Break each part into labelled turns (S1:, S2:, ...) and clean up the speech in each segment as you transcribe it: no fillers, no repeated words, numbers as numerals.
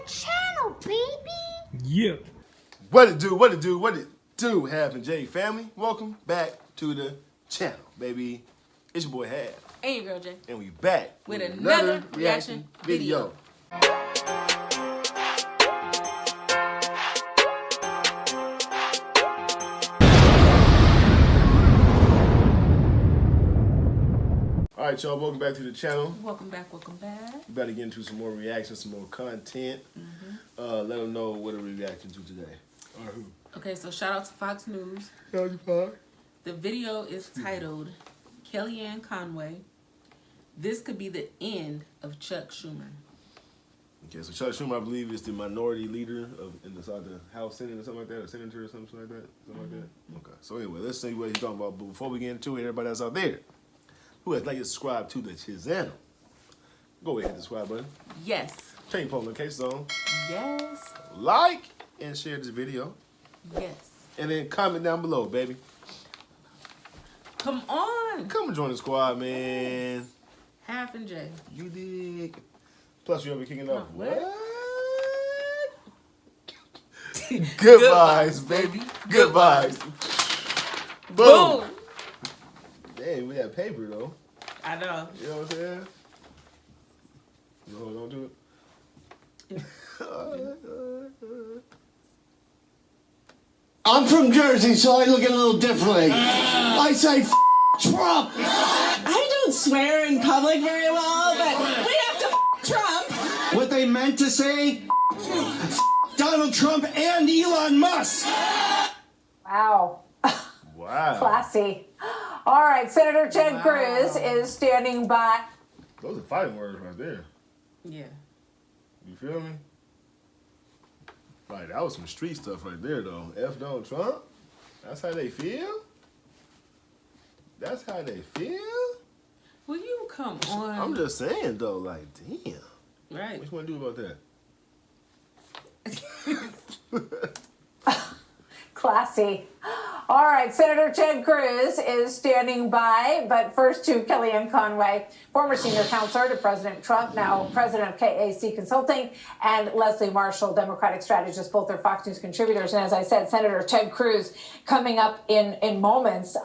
S1: channel, baby.
S2: Yeah.
S3: What it do, Half and J family? Welcome back to the channel, baby. It's your boy Half.
S4: And your girl Jay.
S3: And we back
S4: with another reaction video.
S3: All right, y'all, welcome back to the channel.
S4: Welcome back.
S3: We about to get into some more reactions, some more content. Let them know what are we reacting to today. All right, who?
S4: Okay, so shout out to Fox News.
S3: How's your pie?
S4: The video is titled Kellyanne Conway. This could be the end of Chuck Schumer.
S3: Okay, so Chuck Schumer, I believe, is the minority leader inside the House Senate or something like that, or senator or something like that. Okay, so anyway, let's see what he's talking about. But before we get into it, everybody that's out there who has not yet subscribed to the channel, go ahead and hit the subscribe button.
S4: Yes.
S3: Turn your post notifications on.
S4: Yes.
S3: Like and share this video.
S4: Yes.
S3: And then comment down below, baby.
S4: Come on.
S3: Come and join the squad, man.
S4: Half and J.
S3: You dig? Plus, you'll be kicking off. What? Good vibes, baby. Good vibes. Boom. Dang, we got paper, though.
S4: I know.
S3: You know what I'm saying? You hold on to it?
S5: I'm from Jersey, so I look at it a little differently. I say, Trump!
S6: I don't swear in public very well, but we have to Trump.
S5: What they meant to say, Donald Trump and Elon Musk.
S1: Wow.
S3: Wow.
S1: Classy. All right, Senator Ted Cruz is standing by.
S3: Those are fighting words right there.
S4: Yeah.
S3: You feel me? Like, that was some street stuff right there, though. F Donald Trump? That's how they feel? That's how they feel?
S4: Will you come on?
S3: I'm just saying, though, like, damn.
S4: Right.
S3: What you want to do about that?
S1: Classy. All right, Senator Ted Cruz is standing by, but first to Kellyanne Conway, former senior counselor to President Trump, now president of KAC Consulting, and Leslie Marshall, Democratic strategist, both are Fox News contributors. And as I said, Senator Ted Cruz coming up in moments.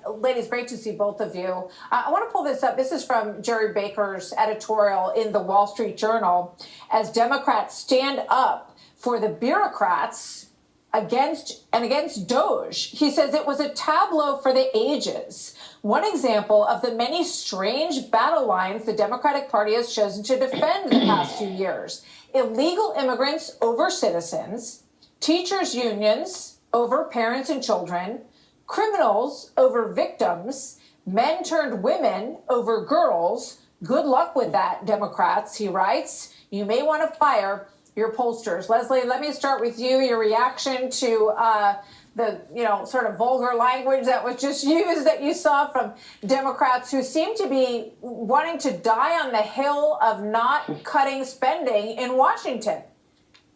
S1: Ladies, great to see both of you. I want to pull this up. This is from Jerry Baker's editorial in the Wall Street Journal. As Democrats stand up for the bureaucrats against DOJ. He says it was a tableau for the ages. One example of the many strange battle lines the Democratic Party has chosen to defend the past few years. Illegal immigrants over citizens, teachers' unions over parents and children, criminals over victims, men turned women over girls. Good luck with that, Democrats, he writes. You may want to fire your pollsters. Leslie, let me start with you. Your reaction to the sort of vulgar language that was just used that you saw from Democrats who seem to be wanting to die on the hill of not cutting spending in Washington.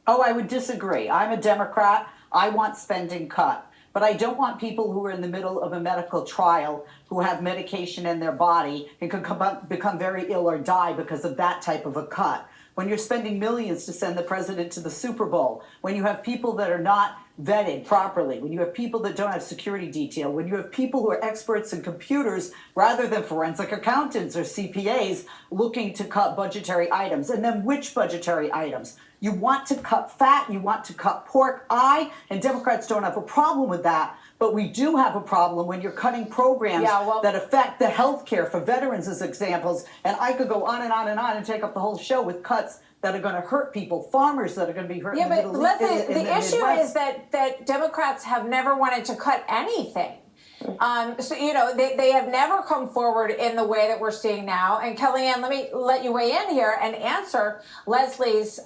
S6: Oh, I would disagree. I'm a Democrat. I want spending cut. But I don't want people who are in the middle of a medical trial who have medication in their body and could become very ill or die because of that type of a cut. When you're spending millions to send the president to the Super Bowl, when you have people that are not vetted properly, when you have people that don't have security detail, when you have people who are experts in computers rather than forensic accountants or CPAs looking to cut budgetary items, and then which budgetary items? You want to cut fat, you want to cut pork. I and Democrats don't have a problem with that, but we do have a problem when you're cutting programs that affect the health care for veterans as examples. And I could go on and on and on and take up the whole show with cuts that are going to hurt people, farmers that are going to be hurt in the Middle East.
S1: Leslie, the issue is that Democrats have never wanted to cut anything. They have never come forward in the way that we're seeing now. And Kellyanne, let me let you weigh in here and answer Leslie's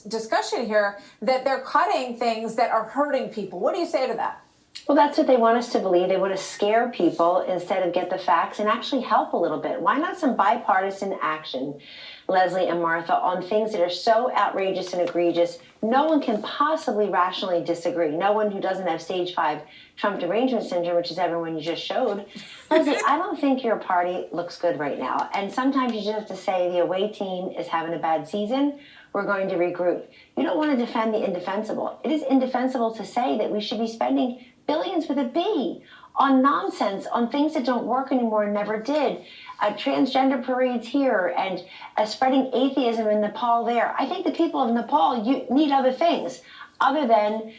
S1: discussion here that they're cutting things that are hurting people. What do you say to that?
S7: Well, that's what they want us to believe. They want to scare people instead of get the facts and actually help a little bit. Why not some bipartisan action, Leslie and Martha, on things that are so outrageous and egregious, no one can possibly rationally disagree. No one who doesn't have stage 5 Trump derangement syndrome, which is everyone you just showed. Leslie, I don't think your party looks good right now. And sometimes you just have to say the away team is having a bad season. we're going to regroup. You don't want to defend the indefensible. It is indefensible to say that we should be spending billions with a B on nonsense, on things that don't work anymore and never did. Transgender parades here and spreading atheism in Nepal there. I think the people of Nepal need other things other than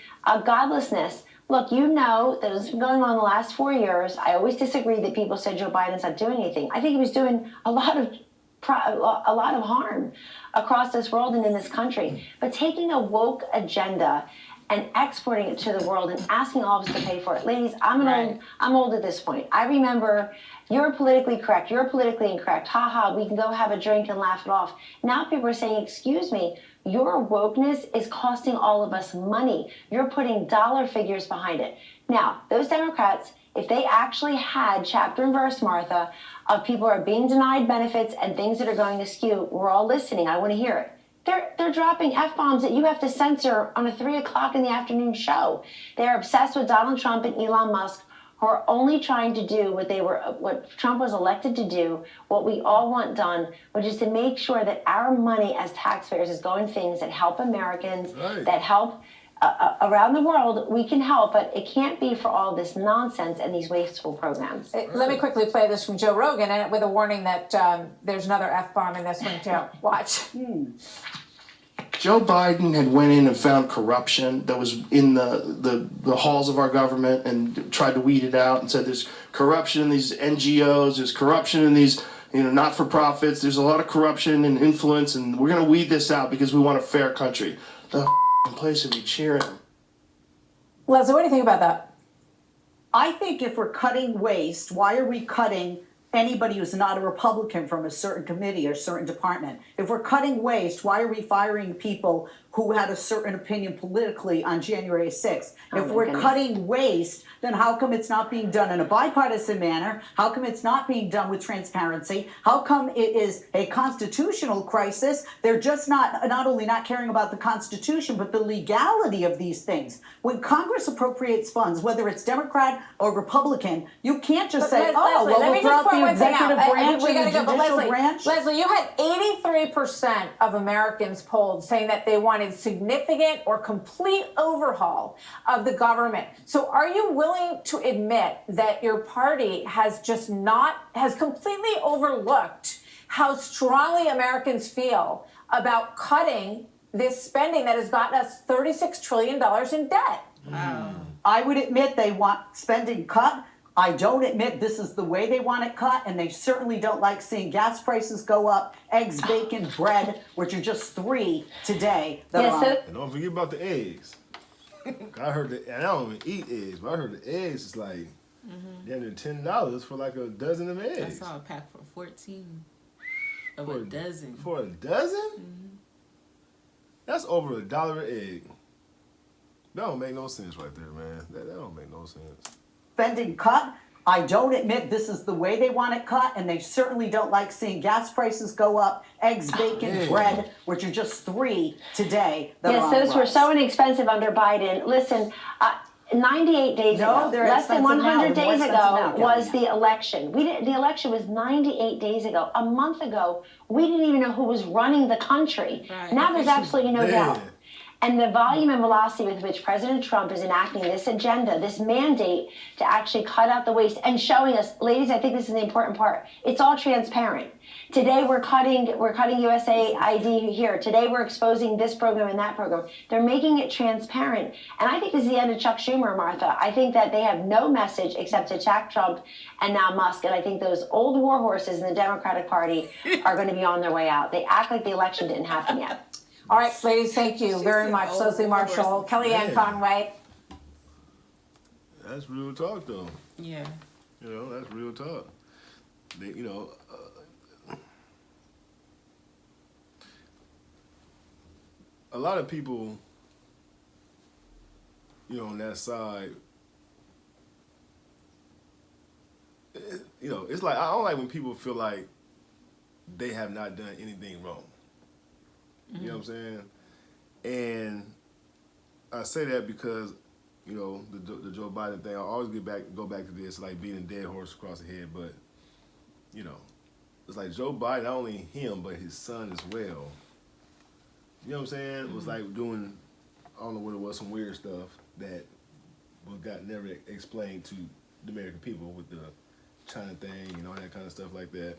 S7: godlessness. Look, you know that it's been going on the last 4 years. I always disagree that people said Joe Biden's not doing anything. I think he was doing a lot of harm across this world and in this country. But taking a woke agenda and exporting it to the world and asking all of us to pay for it. Ladies, I'm old at this point. I remember you're politically correct, you're politically incorrect. Ha ha, we can go have a drink and laugh it off. Now people are saying, excuse me, your wokeness is costing all of us money. You're putting dollar figures behind it. Now, those Democrats, if they actually had chapter and verse, Martha, of people who are being denied benefits and things that are going askew, we're all listening. I want to hear it. They're dropping F-bombs that you have to censor on a 3 o'clock in the afternoon show. They're obsessed with Donald Trump and Elon Musk, who are only trying to do what Trump was elected to do, what we all want done, which is to make sure that our money as taxpayers is going to things that help Americans, that help around the world. We can help, but it can't be for all this nonsense and these wasteful programs.
S1: Let me quickly play this from Joe Rogan, and with a warning that there's another F-bomb in this one too. Watch.
S2: Joe Biden had went in and found corruption that was in the halls of our government and tried to weed it out and said there's corruption in these NGOs, there's corruption in these not-for-profits, there's a lot of corruption and influence, and we're going to weed this out because we want a fair country. The place would be cheering.
S1: Leslie, what do you think about that?
S6: I think if we're cutting waste, why are we cutting anybody who's not a Republican from a certain committee or certain department? If we're cutting waste, why are we firing people who had a certain opinion politically on January 6th? If we're cutting waste, then how come it's not being done in a bipartisan manner? How come it's not being done with transparency? How come it is a constitutional crisis? They're just not only not caring about the Constitution, but the legality of these things. When Congress appropriates funds, whether it's Democrat or Republican, you can't just say,
S1: Leslie,
S6: well, we'll throw out the executive branch
S1: we
S6: and the
S1: gotta go.
S6: judicial
S1: But
S6: branch.
S1: Leslie, you had 83% of Americans polled saying that they wanted significant or complete overhaul of the government. So are you willing to admit that your party has completely overlooked how strongly Americans feel about cutting this spending that has gotten us $36 trillion in debt?
S4: Wow.
S6: I would admit they want spending cut. I don't admit this is the way they want it cut, and they certainly don't like seeing gas prices go up, eggs, bacon, bread, which are just 3 today.
S3: And don't forget about the eggs. I heard that, and I don't even eat eggs, but I heard the eggs is like damn near $10 for like a dozen of eggs.
S4: I saw a pack for 14 of a dozen.
S3: For a dozen? That's over $1 an egg. That don't make no sense right there, man. That don't make no sense.
S6: Spending cut. I don't admit this is the way they want it cut, and they certainly don't like seeing gas prices go up, eggs, bacon, bread, which are just 3 today.
S7: Yes, those were so inexpensive under Biden. Listen, 98 days ago, less than 100 days ago, was the election. The election was 98 days ago. A month ago, we didn't even know who was running the country. Right. Now there's absolutely no doubt. And the volume and velocity with which President Trump is enacting this agenda, this mandate to actually cut out the waste and showing us, ladies, I think this is the important part. It's all transparent. Today we're cutting USAID here. Today we're exposing this program and that program. They're making it transparent. And I think this is the end of Chuck Schumer, Martha. I think that they have no message except to attack Trump and now Musk. And I think those old war horses in the Democratic Party are going to be on their way out. They act like the election didn't happen yet.
S1: All right, ladies, thank you very much. Leslie Marshall, Kellyanne Conway.
S3: That's real talk, though.
S4: Yeah.
S3: That's real talk. A lot of people, on that side, it's like, I don't like when people feel like they have not done anything wrong. You know what I'm saying? And I say that because, the Joe Biden thing, I always go back to this, like beating a dead horse across the head, but, it's like Joe Biden, not only him, but his son as well, You know what I'm saying? Was like doing, I don't know what it was, some weird stuff that got never explained to the American people with the China thing and all that kind of stuff like that.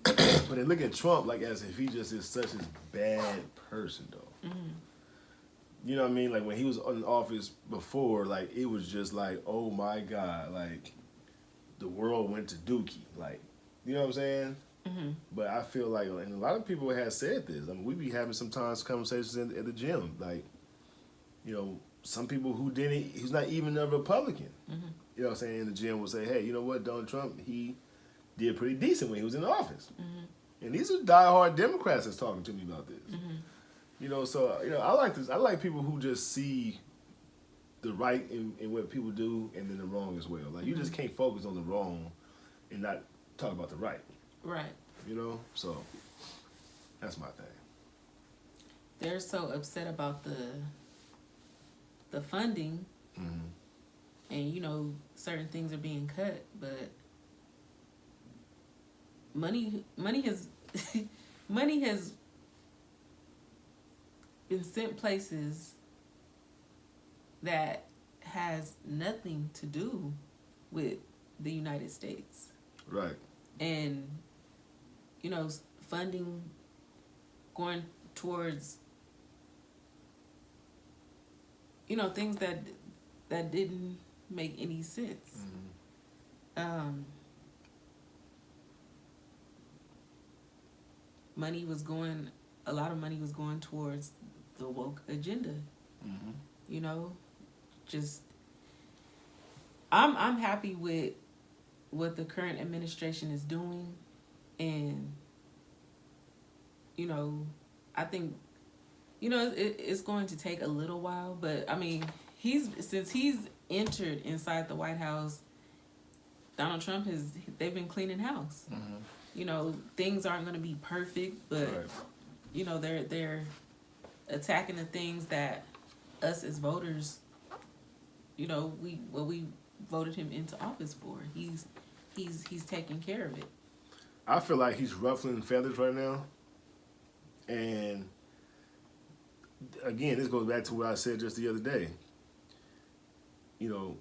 S3: But they look at Trump like as if he just is such a bad person, though. You know what I mean? Like when he was in office before, like it was just like, oh my God, like the world went to Dookie. Like, you know what I'm saying? But I feel like, and a lot of people have said this. I mean, we be having sometimes conversations at the gym, like, you know, some people who's not even a Republican, you know what I'm saying, in the gym will say, hey, you know what, Donald Trump, he did pretty decent when he was in office. And these are diehard Democrats that's talking to me about this. You know, so, you know, I like this. I like people who just see the right in what people do and then the wrong as well. Like, you just can't focus on the wrong and not talk about the right.
S4: Right.
S3: You know? So, that's my thing.
S4: They're so upset about the funding, and you know certain things are being cut, but money has money has been sent places that has nothing to do with the United States.
S3: Right.
S4: And you know, funding going towards, you know, things that didn't make any sense. A lot of money was going towards the woke agenda. You know, just I'm happy with what the current administration is doing, and you know, I think, you know, it's going to take a little while, but I mean, since he's entered inside the White House, Donald Trump they've been cleaning house. You know, things aren't going to be perfect, but you know, they're attacking the things that us as voters, you know, we voted him into office for. He's taking care of it.
S3: I feel like he's ruffling feathers right now. And again, this goes back to what I said just the other day. You know,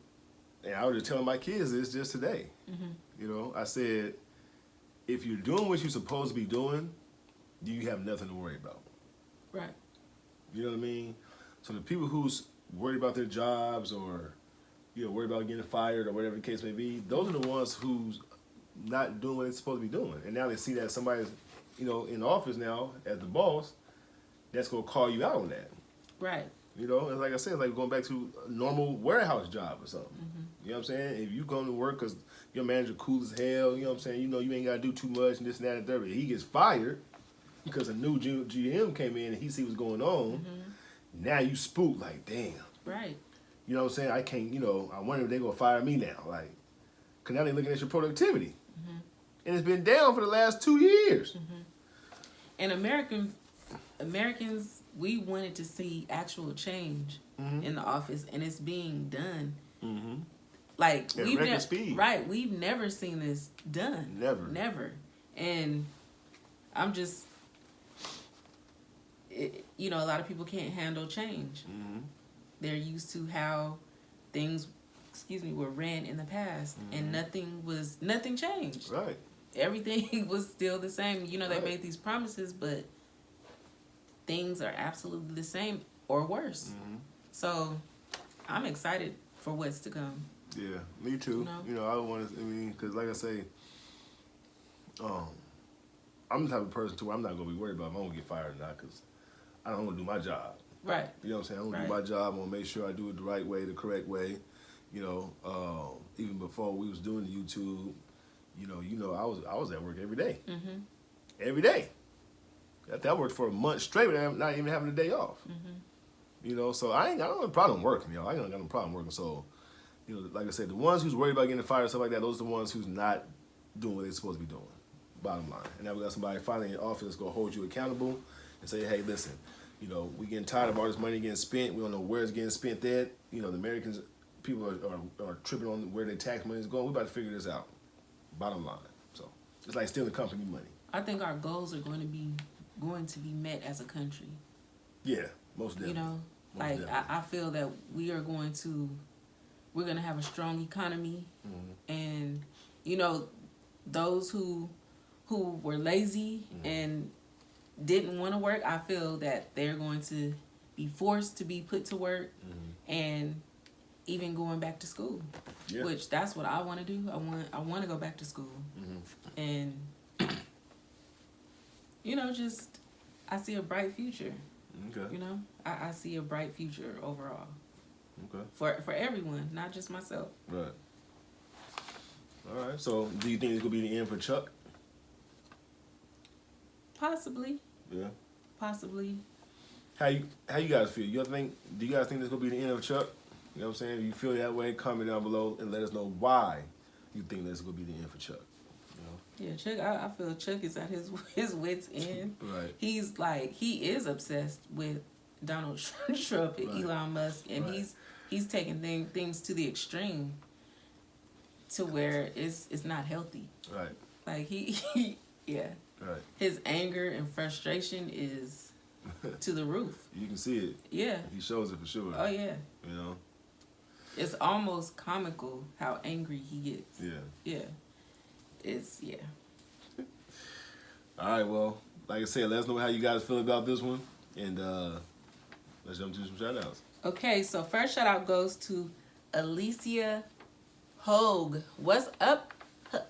S3: and I was just telling my kids this just today. You know, I said, if you're doing what you're supposed to be doing, you have nothing to worry about.
S4: Right.
S3: You know what I mean? So the people who's worried about their jobs or, you know, worried about getting fired or whatever the case may be, those are the ones who's not doing what they're supposed to be doing. And now they see that somebody's, you know, in office now as the boss, that's going to call you out on that.
S4: Right.
S3: You know, and like I said, like going back to a normal warehouse job or something. You know what I'm saying? If you go to work because your manager cool as hell, you know what I'm saying? You know, you ain't got to do too much and this and that and third. But he gets fired because a new GM came in and he see what's going on. Now you spook like, damn.
S4: Right.
S3: You know what I'm saying? I can't, you know, I wonder if they're going to fire me now. Like, because now they're looking at your productivity. And it's been down for the last 2 years.
S4: And Americans, we wanted to see actual change in the office, and it's being done. Like,
S3: at record speed.
S4: Right, we've never seen this done. Never. And I'm just, you know, a lot of people can't handle change. They're used to how things, were ran in the past, and nothing changed.
S3: Right.
S4: Everything was still the same. You know, they made these promises, but things are absolutely the same or worse. So I'm excited for what's to come.
S3: Yeah, me too. You know, I want to, because like I say, I'm the type of person too where I'm not going to be worried about if I'm going to get fired or not, because I don't want to do my job.
S4: Right.
S3: You know what I'm saying? I want to do my job. I want to make sure I do it the right way, the correct way. You know, even before we was doing the YouTube, you know, I was at work every day. Every day. That worked for a month straight without not even having a day off. You know, so I don't have a problem working, you know. I ain't got no problem working. So, you know, like I said, the ones who's worried about getting fired and stuff like that, those are the ones who's not doing what they're supposed to be doing. Bottom line. And now we got somebody finally in office that's going to hold you accountable and say, hey, listen, you know, we getting tired of all this money getting spent. We don't know where it's getting spent at. You know, the Americans, people are tripping on where their tax money is going. We about to figure this out. Bottom line. So it's like stealing company money.
S4: I think our goals are going to be going to be met as a country.
S3: Yeah, most definitely.
S4: You know,
S3: Most
S4: like
S3: definitely.
S4: I feel that we're going to have a strong economy, and you know, those who were lazy and didn't want to work, I feel that they're going to be forced to be put to work, and even going back to school, which that's what I want to do. I want to go back to school, and you know, just I see a bright future.
S3: Okay.
S4: You know, I see a bright future overall
S3: Okay.
S4: for everyone, not just myself.
S3: Right. All right. So, do you think it's gonna be the end for Chuck?
S4: Possibly.
S3: Yeah.
S4: Possibly.
S3: How you guys feel? Do you guys think this gonna be the end of Chuck? You know what I'm saying? If you feel that way, comment down below and let us know why you think this is gonna be the end for Chuck. You know?
S4: Yeah, Chuck. I feel Chuck is at his wits end.
S3: Right.
S4: He's like he is obsessed with Donald Trump and
S3: Right.
S4: Elon Musk, and
S3: Right.
S4: he's taking things to the extreme, to where it's not healthy.
S3: Right.
S4: Like he yeah.
S3: Right.
S4: His anger and frustration is to the roof.
S3: You can see it.
S4: Yeah.
S3: He shows it for sure.
S4: Oh yeah.
S3: You know?
S4: It's almost comical how angry he gets.
S3: Yeah.
S4: Yeah. It's yeah.
S3: All right, well, like I said, let us know how you guys feel about this one. And let's jump to some shout outs.
S4: Okay, so first shout out goes to Alicia Hogue. What's up,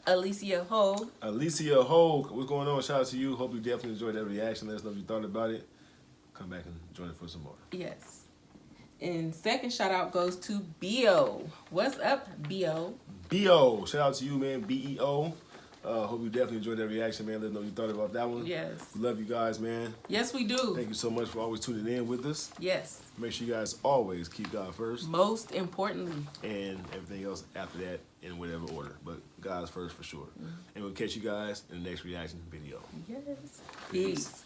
S4: Alicia Hogue?
S3: Alicia Hogue, what's going on? Shout out to you. Hope you definitely enjoyed that reaction. Let us know what you thought about it. Come back and join us for some more.
S4: Yes. And second shout out goes to B.O. What's up, B.O.?
S3: B.O. Shout out to you, man. B.E.O. Hope you definitely enjoyed that reaction, man. Let us know what you thought about that one.
S4: Yes.
S3: We love you guys, man.
S4: Yes, we do.
S3: Thank you so much for always tuning in with us.
S4: Yes.
S3: Make sure you guys always keep God first.
S4: Most importantly.
S3: And everything else after that in whatever order. But God's first for sure. And we'll catch you guys in the next reaction video.
S4: Yes. Peace.